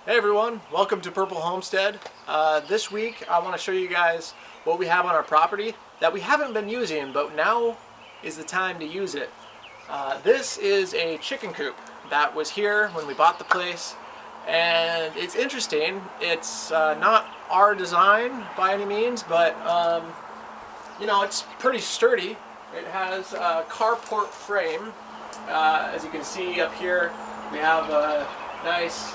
Hey everyone, welcome to Purple Homestead. This week I want to show you guys what we have on our property that we haven't been using, but now is the time to use it. This is a chicken coop that was here when we bought the place, and it's interesting. It's not our design by any means, but you know, it's pretty sturdy. It has a carport frame. As you can see up here, we have a nice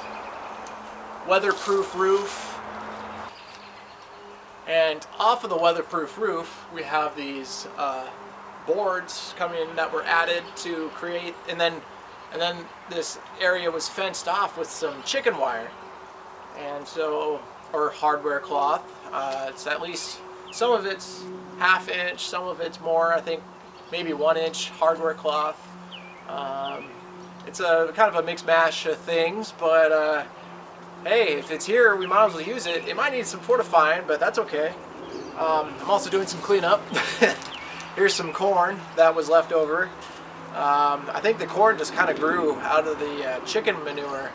weatherproof roof, and off of the weatherproof roof we have these boards coming in that were added to create, and then this area was fenced off with some chicken wire, and so, or hardware cloth. It's at least, some of it's ½ inch, some of it's more, I think maybe 1 inch hardware cloth. It's a kind of a mixed mash of things, but hey, if it's here, we might as well use it. It might need some fortifying, but that's okay. I'm also doing some cleanup. Here's some corn that was left over. I think the corn just kind of grew out of the chicken manure,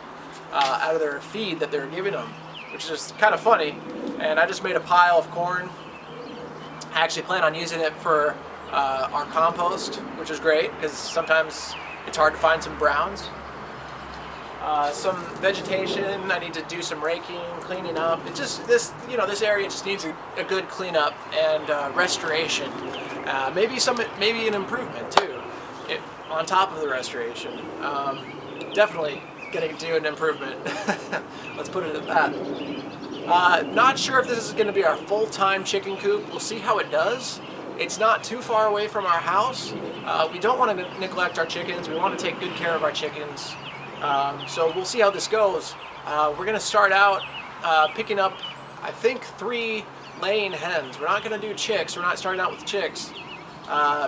out of their feed that they were giving them, which is just kind of funny. And I just made a pile of corn. I actually plan on using it for our compost, which is great because sometimes it's hard to find some browns. Some vegetation. I need to do some raking, cleaning up. It just, this area just needs a good cleanup and restoration. Maybe an improvement too, on top of the restoration. Definitely gonna do an improvement. Let's put it at that. Not sure if this is going to be our full-time chicken coop. We'll see how it does. It's not too far away from our house. We don't want to neglect our chickens. We want to take good care of our chickens. So we'll see how this goes. We're going to start out picking up, I think, 3 laying hens. We're not going to do chicks. We're not starting out with chicks,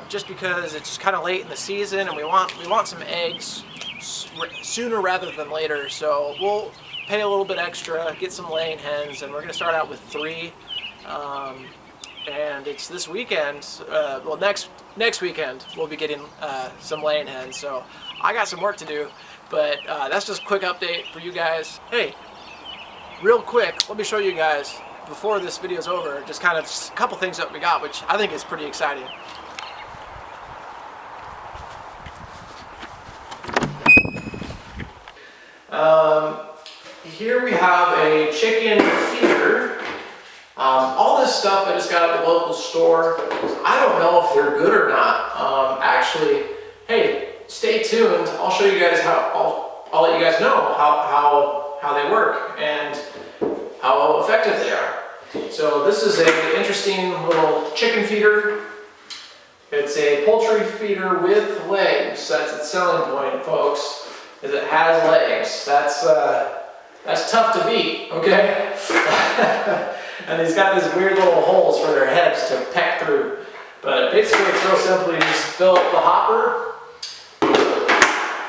just because it's kind of late in the season and we want some eggs sooner rather than later. So we'll pay a little bit extra, get some laying hens, and we're going to start out with 3. And it's this weekend, well, next weekend we'll be getting some laying hens. So I got some work to do. But that's just a quick update for you guys. Hey, real quick, let me show you guys, before this video is over, just kind of a couple things that we got, which I think is pretty exciting. Here we have a chicken feeder. All this stuff I just got at the local store. I don't know if they're good or not. Actually, hey, stay tuned. I'll show you guys how, I'll let you guys know how they work and how effective they are. So this is an interesting little chicken feeder. It's a poultry feeder with legs. That's its selling point, folks, is it has legs. That's tough to beat, okay? And he's got these weird little holes for their heads to peck through. But basically it's real simple. You just fill up the hopper,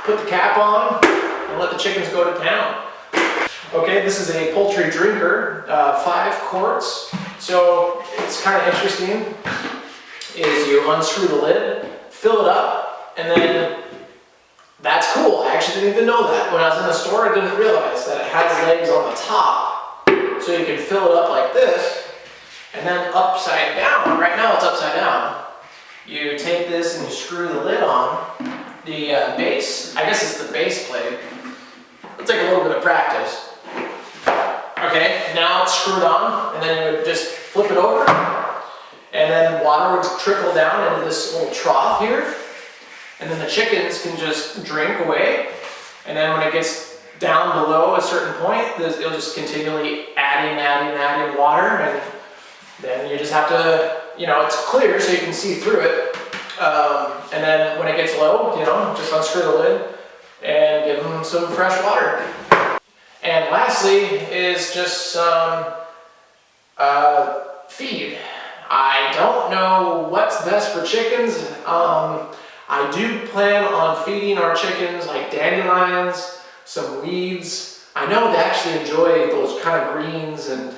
put the cap on, and let the chickens go to town. Okay, this is a poultry drinker, 5 quarts. So it's kind of interesting, is you unscrew the lid, fill it up, and then that's cool. I actually didn't even know that. When I was in the store, I didn't realize that it has legs on the top. So you can fill it up like this, and then upside down. Right now it's upside down. You take this and you screw the lid on. The base, I guess it's the base plate. It'll take a little bit of practice. Okay, now it's screwed on, and then you would just flip it over, and then water would trickle down into this little trough here, and then the chickens can just drink away, and then when it gets down below a certain point, it'll just continually adding water, and then you just have to, it's clear so you can see through it. And then when it gets low, just unscrew the lid and give them some fresh water. And lastly is just some feed. I don't know what's best for chickens. I do plan on feeding our chickens like dandelions, some weeds. I know they actually enjoy those kind of greens and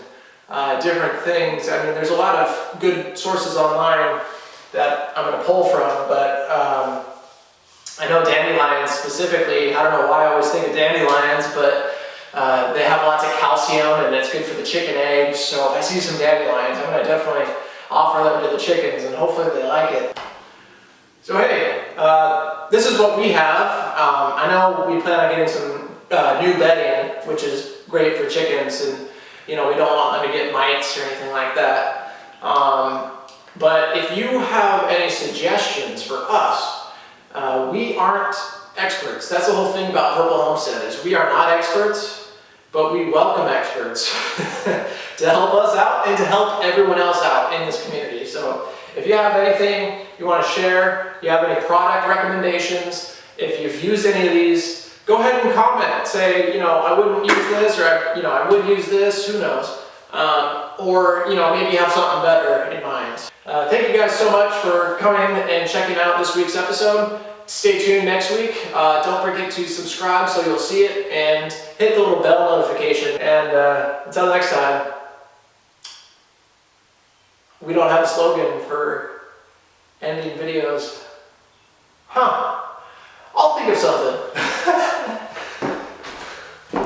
different things. I mean, there's a lot of good sources online that I'm going to pull from, but I know dandelions specifically. I don't know why I always think of dandelions, but they have a lot calcium and it's good for the chicken eggs. So if I see some dandelions, I'm going to definitely offer them to the chickens and hopefully they like it. So hey, this is what we have. I know we plan on getting some new bedding, which is great for chickens, and we don't want them to get mites or anything like that. But if you have any suggestions for us, we aren't experts. That's the whole thing about Purple Homestead, is we are not experts, but we welcome experts to help us out and to help everyone else out in this community. So if you have anything you want to share, you have any product recommendations, if you've used any of these, go ahead and comment. Say, I wouldn't use this, or I would use this, who knows. Or maybe you have something better in mind. Thank you guys so much for coming and checking out this week's episode. Stay tuned next week. Don't forget to subscribe so you'll see it, and hit the little bell notification. And until next time, we don't have a slogan for ending videos. I'll think of something.